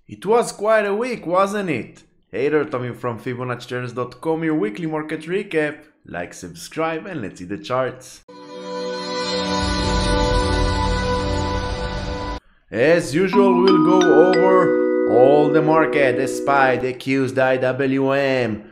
It was quite a week, wasn't it? Hey there, Tommy from Fibonacci, your weekly market recap. Like, subscribe, and let's see the charts. As usual, we'll go over all the market, the SPY, the Qs, the IWM,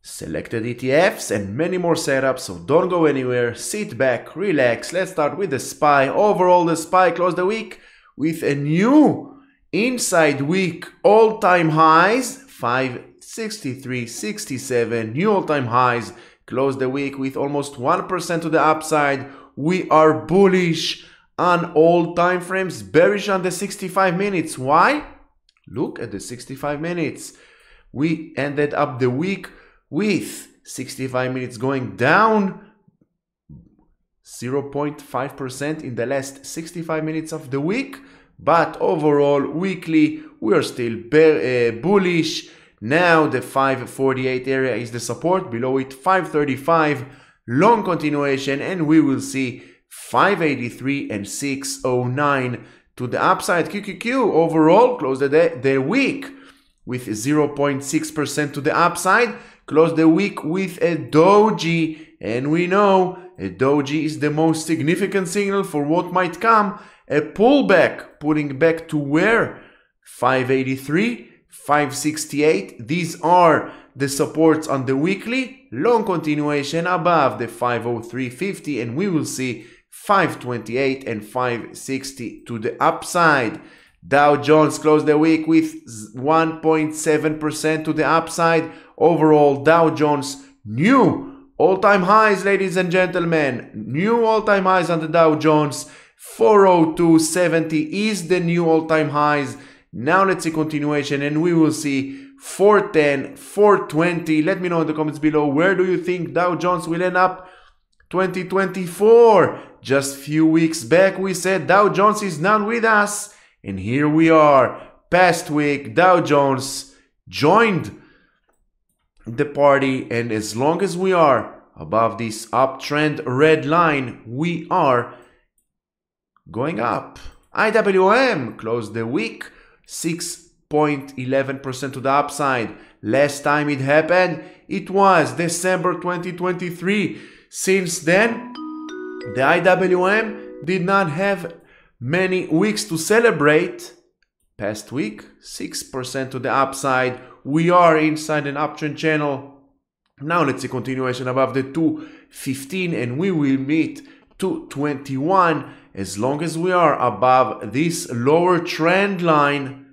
selected ETFs, and many more setups, so don't go anywhere. Sit back, relax. Let's start with the SPY. Overall, the SPY closed the week with a new inside week all-time highs, 563.67, new all-time highs. Closed the week with almost 1% to the upside. We are bullish on all time frames, bearish on the 65 minutes. Why? Look at the 65 minutes. We ended up the week with 65 minutes going down 0.5% in the last 65 minutes of the week. But overall, weekly, we are still bullish. Now the 548 area is the support, below it 535, long continuation, and we will see 583 and 609 to the upside. QQQ overall closed the week with 0.6% to the upside, closed the week with a doji, and we know a doji is the most significant signal for what might come, a pullback, pulling back to where? 583, 568. These are the supports on the weekly, long continuation above the 503.50, and we will see 528 and 560 to the upside. Dow Jones closed the week with 1.7% to the upside. Overall, Dow Jones new all-time highs, ladies and gentlemen. New all-time highs on the Dow Jones. 402.70 is the new all-time highs. Now let's see continuation, and we will see 410, 420. Let me know in the comments below, where do you think Dow Jones will end up 2024? Just few weeks back we said Dow Jones is not with us, and here we are. Past week Dow Jones joined the party, and as long as we are above this uptrend red line, we are going up. IWM closed the week 6.11% to the upside. Last time it happened, it was December 2023. Since then, the IWM did not have many weeks to celebrate. Past week, 6% to the upside. We are inside an uptrend channel. Now let's see continuation above the 215, and we will meet 221. As long as we are above this lower trend line,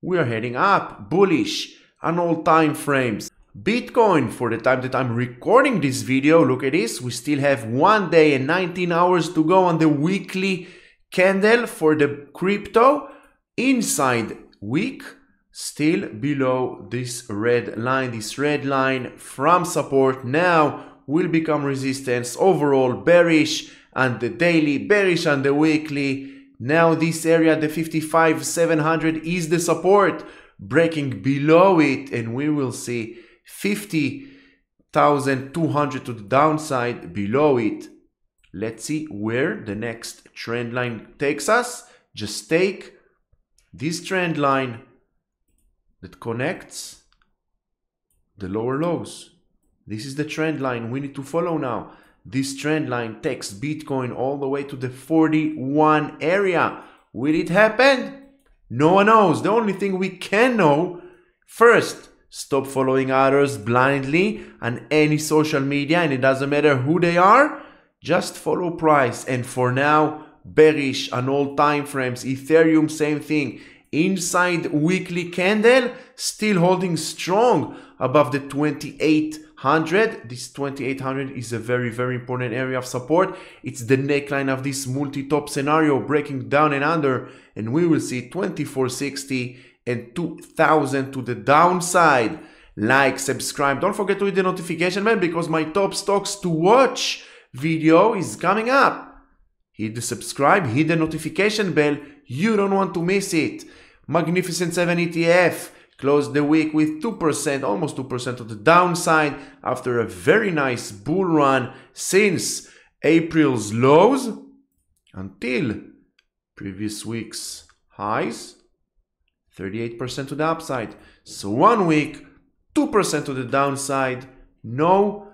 we are heading up, bullish on all time frames. Bitcoin, for the time that I'm recording this video, look at this, we still have 1 day and 19 hours to go on the weekly candle for the crypto. Inside week, still below this red line. This red line from support now will become resistance. Overall bearish on the daily, bearish on the weekly. Now this area, the 55,700, is the support, breaking below it, and we will see 50,200 to the downside below it. Let's see where the next trend line takes us. Just take this trend line that connects the lower lows. This is the trend line we need to follow now. This trend line takes Bitcoin all the way to the 41 area. Will it happen? No one knows. The only thing we can know, first, stop following others blindly on any social media, and it doesn't matter who they are. Just follow price. And for now, bearish on all time frames. Ethereum, same thing. Inside weekly candle, still holding strong above the 2800. This 2800 is a very, very important area of support. It's the neckline of this multi-top scenario, breaking down and under, and we will see 2460 and 2000 to the downside. Like, subscribe, don't forget to hit the notification bell, because my top stocks to watch video is coming up. Hit the subscribe, hit the notification bell, you don't want to miss it. Magnificent 7 ETF closed the week with 2%, almost 2% to the downside, after a very nice bull run since April's lows until previous week's highs. 38% to the upside. So 1 week, 2% to the downside. No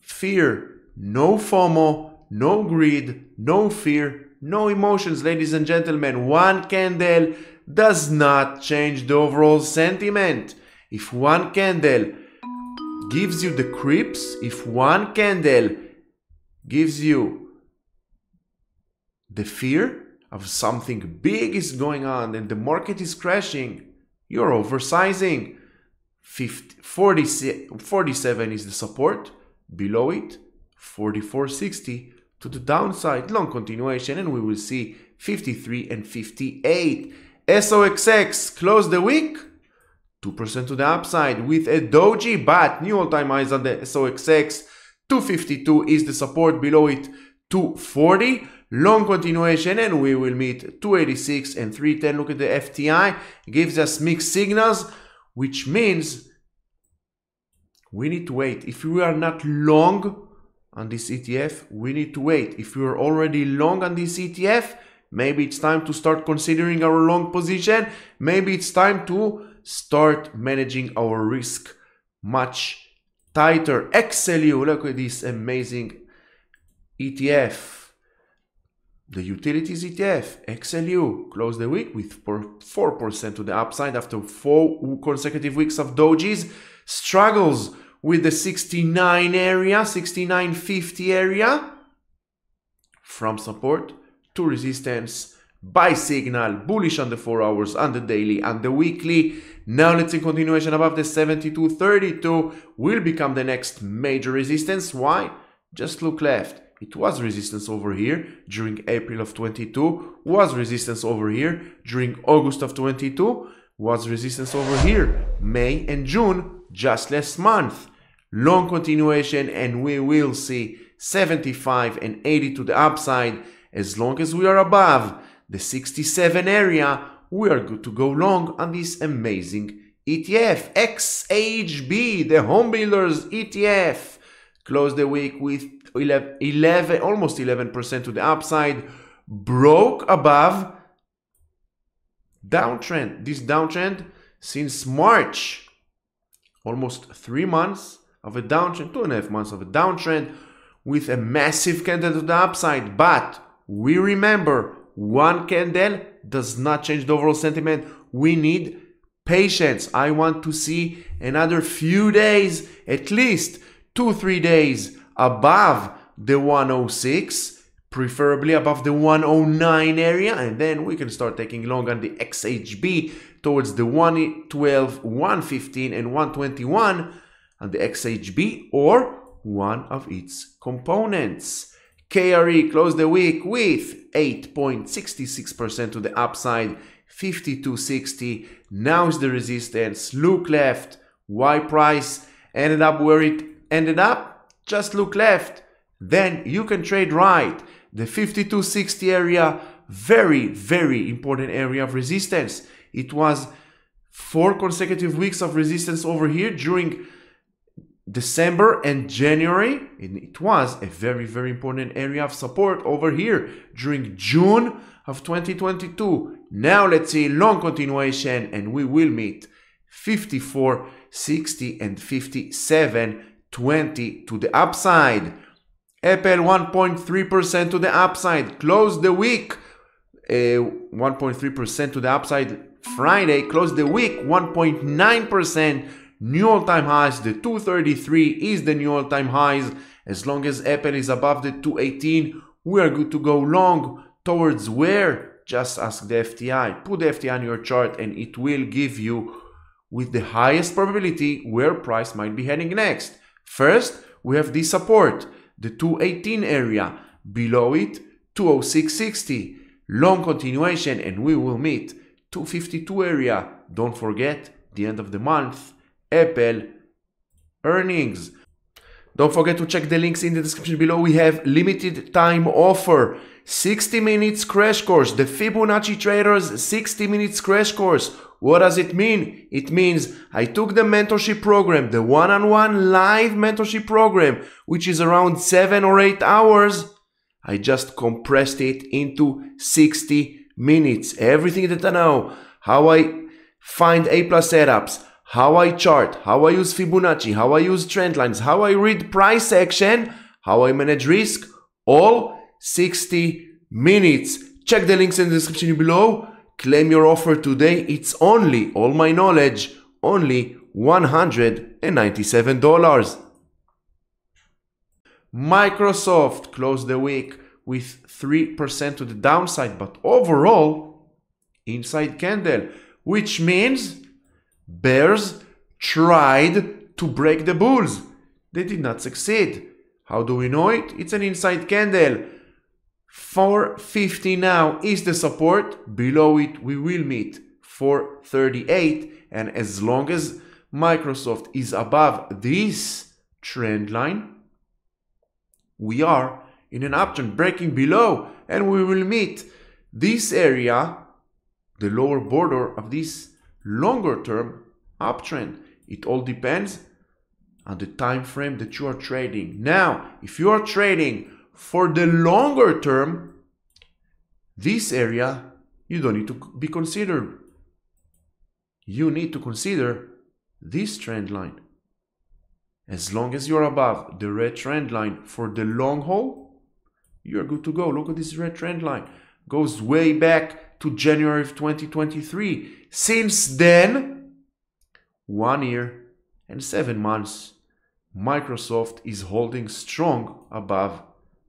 fear, no FOMO, no greed, no fear, no emotions, ladies and gentlemen. One candle does not change the overall sentiment. If one candle gives you the creeps, if one candle gives you the fear of something big is going on and the market is crashing, you're oversizing. 47 is the support, below it 44.60 to the downside, long continuation, and we will see 53 and 58. SOXX closed the week 2% to the upside with a doji, but new all-time highs on the SOXX. 252 is the support, below it 240. Long continuation, and we will meet 286 and 310. Look at the FTI, it gives us mixed signals, which means we need to wait. If we are not long on this ETF, we need to wait. If we are already long on this ETF, maybe it's time to start considering our long position. Maybe it's time to start managing our risk much tighter. XLU, look at this amazing ETF. The utilities ETF, XLU, closed the week with 4% to the upside after 4 consecutive weeks of dojis. Struggles with the 69 area, 69.50 area. From support to resistance, buy signal, bullish on the 4 hours, on the daily, and the weekly. Now let's see continuation above the 72.32 will become the next major resistance. Why? Just look left. It was resistance over here during April of 22, was resistance over here during August of 22, was resistance over here May and June, just last month. Long continuation, and we will see 75 and 80 to the upside. As long as we are above the 67 area, we are good to go long on this amazing ETF. XHB, the home builders ETF, closed the week with 11, almost 11% to the upside, broke above downtrend. This downtrend since March, almost 3 months of a downtrend, 2.5 months of a downtrend with a massive candle to the upside. But we remember, one candle does not change the overall sentiment. We need patience. I want to see another few days, at least 2-3 days above the 106, preferably above the 109 area, and then we can start taking long on the XHB towards the 112, 115 and 121 on the XHB or one of its components. KRE closed the week with 8.66% to the upside, 52.60. Now is the resistance. Look left. Why price ended up where it ended up? Just look left. Then you can trade right. The 52.60 area, very, very important area of resistance. It was 4 consecutive weeks of resistance over here during December and January, and it was a very, very important area of support over here during June of 2022. Now let's see long continuation, and we will meet 54.60 and 57.20 to the upside. Apple 1.3% to the upside, closed the week 1.3% to the upside. Friday closed the week 1.9%. New all-time highs. The 233 is the new all-time highs. As long as Apple is above the 218, we are good to go long. Towards where? Just ask the FTI. Put the FTI on your chart and it will give you with the highest probability where price might be heading next. First, we have the support, the 218 area. Below it, 206.60. Long continuation, and we will meet 252 area. Don't forget, the end of the month, Apple earnings. Don't forget to check the links in the description below. We have limited time offer, 60 minutes crash course, the Fibonacci Traders 60 minutes crash course. What does it mean? It means I took the mentorship program, the one-on-one live mentorship program, which is around 7 or 8 hours. I just compressed it into 60 minutes. Everything that I know, how I find A+ setups, how I chart, how I use Fibonacci, how I use trend lines, how I read price action, how I manage risk, all 60 minutes. Check the links in the description below. Claim your offer today. It's only, all my knowledge, only $197. Microsoft closed the week with 3% to the downside, but overall, inside candle, which means bears tried to break the bulls. They did not succeed. How do we know it? It's an inside candle. 450 now is the support. Below it, we will meet 438. And as long as Microsoft is above this trend line, we are in an uptrend breaking below, and we will meet this area, the lower border of this longer term uptrend. It all depends on the time frame that you are trading. Now, if you are trading for the longer term, this area you don't need to be considered. You need to consider this trend line. As long as you're above the red trend line for the long haul, you're good to go. Look at this red trend line. Goes way back to January of 2023. Since then, 1 year and 7 months, Microsoft is holding strong above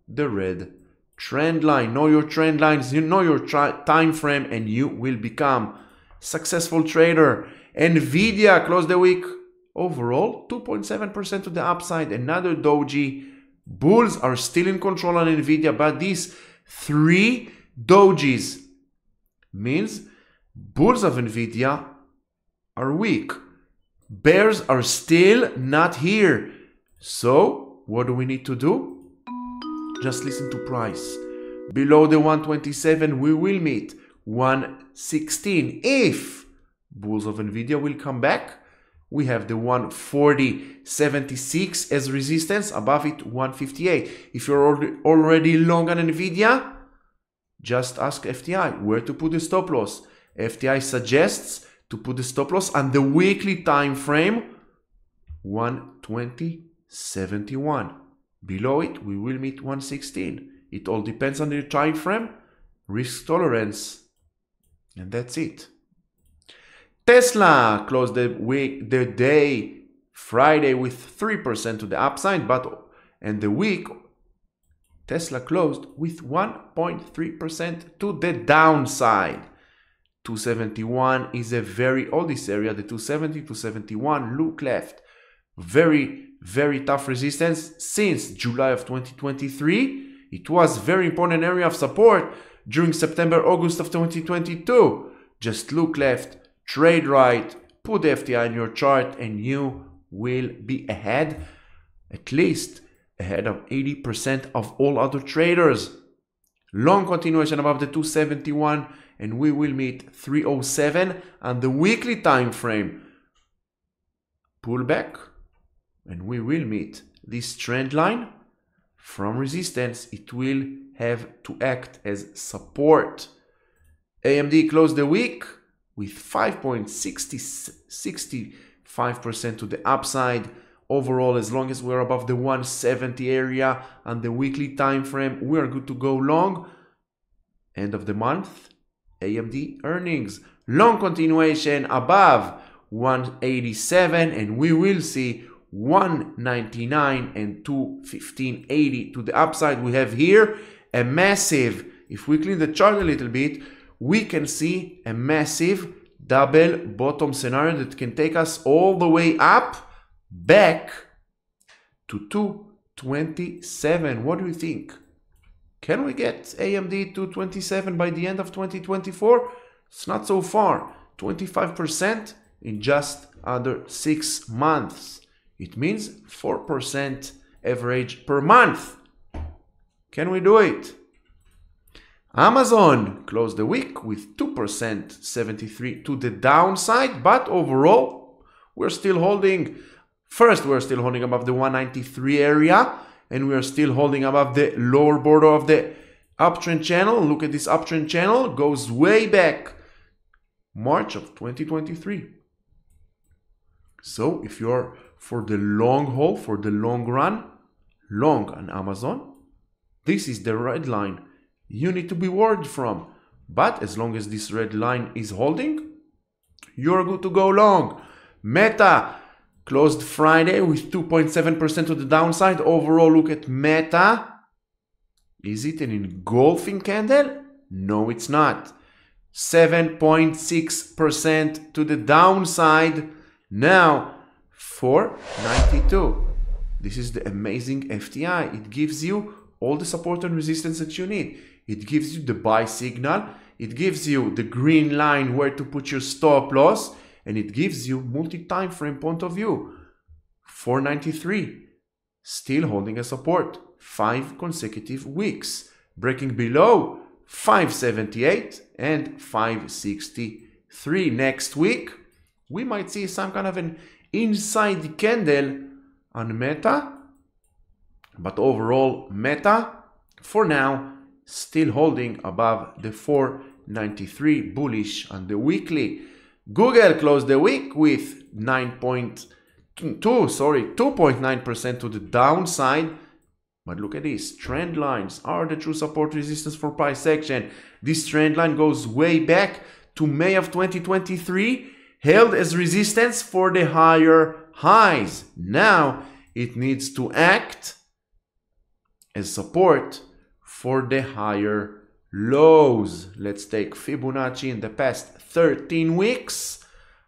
the red trend line. Know your trend lines, you know your time frame, and you will become successful trader. Nvidia closed the week overall 2.7% to the upside. Another doji. Bulls are still in control on Nvidia, but these 3 dojis means bulls of Nvidia are weak. Bears are still not here. So what do we need to do? Just listen to price. Below the 127, we will meet 116. If bulls of Nvidia will come back, we have the 140.76 as resistance. Above it, 158. If you're already long on Nvidia, just ask FTI where to put the stop loss. FTI suggests to put the stop loss on the weekly time frame, 120.71. Below it, we will meet 116. It all depends on the time frame, risk tolerance, and that's it. Tesla closed the day Friday with 3% to the upside, and the week Tesla closed with 1.3% to the downside. 271 is a very oldest area, the 270 to 71. Look left, very tough resistance since July of 2023. It was very important area of support during September, August of 2022. Just look left, trade right, put FTI in your chart, and you will be ahead, at least ahead of 80% of all other traders. Long continuation above the 271, and we will meet 307 on the weekly time frame. Pull back, and we will meet this trend line. From resistance, it will have to act as support. AMD closed the week with 5.65% to the upside. Overall, as long as we're above the 170 area on the weekly time frame, we are good to go long. End of the month, AMD earnings. Long continuation above 187, and we will see 199 and 215.80 to the upside. We have here a massive, if we clean the chart a little bit, we can see a massive double bottom scenario that can take us all the way up back to 227. What do you think? Can we get AMD to 27 by the end of 2024? It's not so far. 25% in just under 6 months. It means 4% average per month. Can we do it? Amazon closed the week with 2%, 73 to the downside, but overall, we're still holding. First, we're still holding above the 193 area, and we're still holding above the lower border of the uptrend channel. Look at this uptrend channel, goes way back March of 2023. So if you're for the long haul, for the long run, long on Amazon, this is the red line you need to be worried from. But as long as this red line is holding, you're good to go long. Meta closed Friday with 2.7% to the downside. Overall, look at Meta. Is it an engulfing candle? No, it's not. 7.6% to the downside. Now, 492. This is the amazing FTI. It gives you all the support and resistance that you need. It gives you the buy signal. It gives you the green line where to put your stop loss. And it gives you multi-time frame point of view. 493. Still holding a support. 5 consecutive weeks. Breaking below 578 and 563. Next week, we might see some kind of an inside candle on Meta. But overall, Meta, for now, still holding above the 493 bullish on the weekly. Google closed the week with 2.9% to the downside. But look at this. Trend lines are the true support resistance for price action. This trend line goes way back to May of 2023, held as resistance for the higher highs. Now it needs to act as support for the higher lows. Let's take Fibonacci in the past 13 weeks.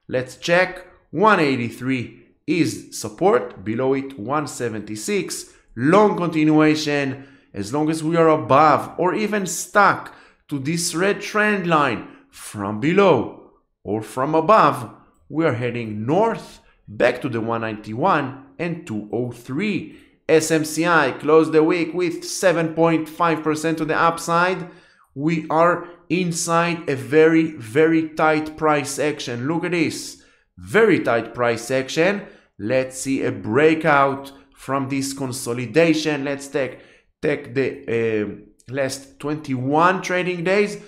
Let's check. 183 is support. Below it, 176. Long continuation. As long as we are above or even stuck to this red trend line from below or from above, we are heading north back to the 191 and 203. SMCI closed the week with 7.5% to the upside. We are inside a very, very tight price action. Look at this. Very tight price action. Let's see a breakout from this consolidation. Let's take the last 21 trading days,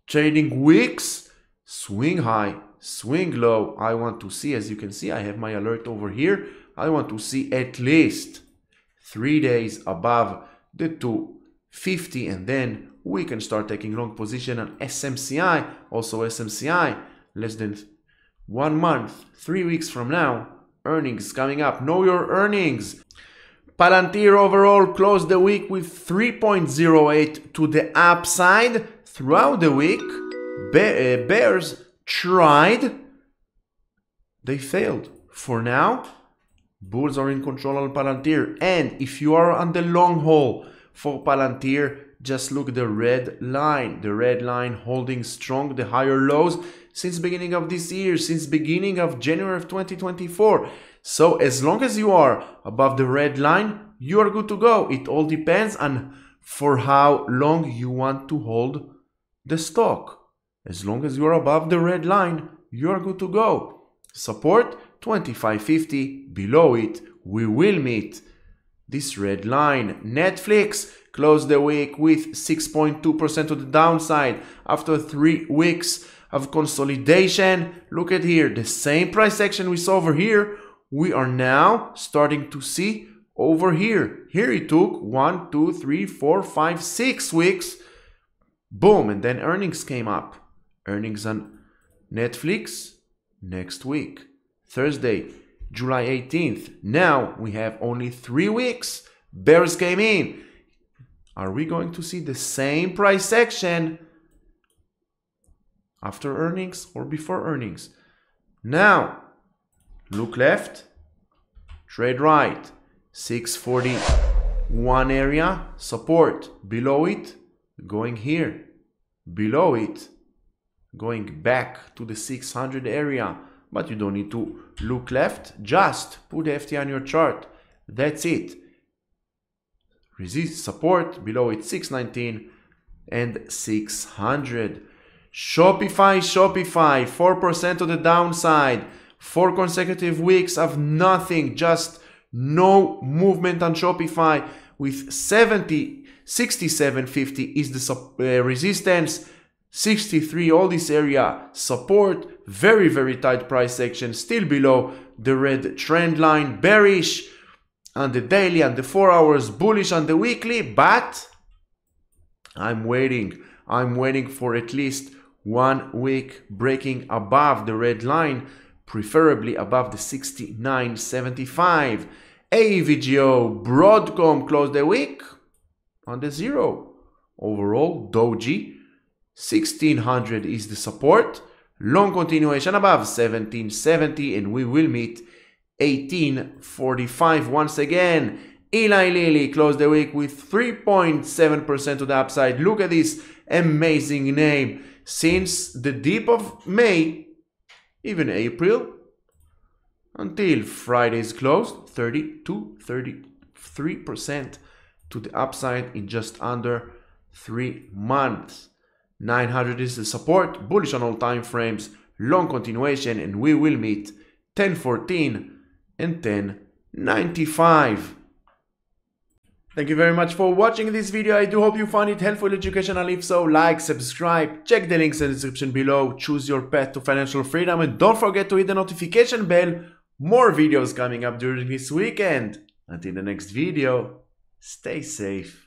trading weeks. Swing high, swing low. I want to see, as you can see, I have my alert over here. I want to see at least 3 days above the 250, and then we can start taking long position on SMCI. Also SMCI, less than 1 month, 3 weeks from now. Earnings coming up. Know your earnings. Palantir overall closed the week with 3.08 to the upside. Throughout the week, bears tried. They failed. For now, bulls are in control on Palantir. And if you are on the long haul for Palantir, just look at the red line. The red line holding strong the higher lows since beginning of this year, since beginning of January of 2024. So as long as you are above the red line, you are good to go. It all depends on for how long you want to hold the stock. As long as you are above the red line, you are good to go. Support 25.50. Below it, we will meet this red line. Netflix closed the week with 6.2% to the downside after 3 weeks of consolidation. Look at here, the same price action we saw over here, we are now starting to see over here. Here it took 1, 2, 3, 4, 5, 6 weeks. Boom, and then earnings came up. Earnings on Netflix next week, Thursday, July 18th. Now we have only 3 weeks. Bears came in. Are we going to see the same price action after earnings or before earnings? Now, look left, trade right. 641 area, support. Below it, going here. Below it, going back to the 600 area. But you don't need to look left, just put the FT on your chart. That's it. Resist, support, below it 619 and 600. Shopify, 4% to the downside. 4 consecutive weeks of nothing, just no movement on Shopify with 67.50 is the resistance. 63, all this area support, very, very tight price action, still below the red trend line, bearish on the daily and the 4 hours, bullish on the weekly, but I'm waiting for at least 1 week breaking above the red line, preferably above the 69.75. AVGO, Broadcom closed the week on the zero. Overall, Doji, 1600 is the support. Long continuation above 1770, and we will meet 1845 once again. Eli Lilly closed the week with 3.7% to the upside. Look at this amazing name. Since the dip of May, even April, until Friday's close, 33% to the upside in just under 3 months. 900 is the support, bullish on all time frames, long continuation, and we will meet 1014 and 1095. Thank you very much for watching this video. I do hope you found it helpful, educational. If so, like, subscribe, check the links in the description below, choose your path to financial freedom, and don't forget to hit the notification bell. More videos coming up during this weekend. Until the next video, stay safe.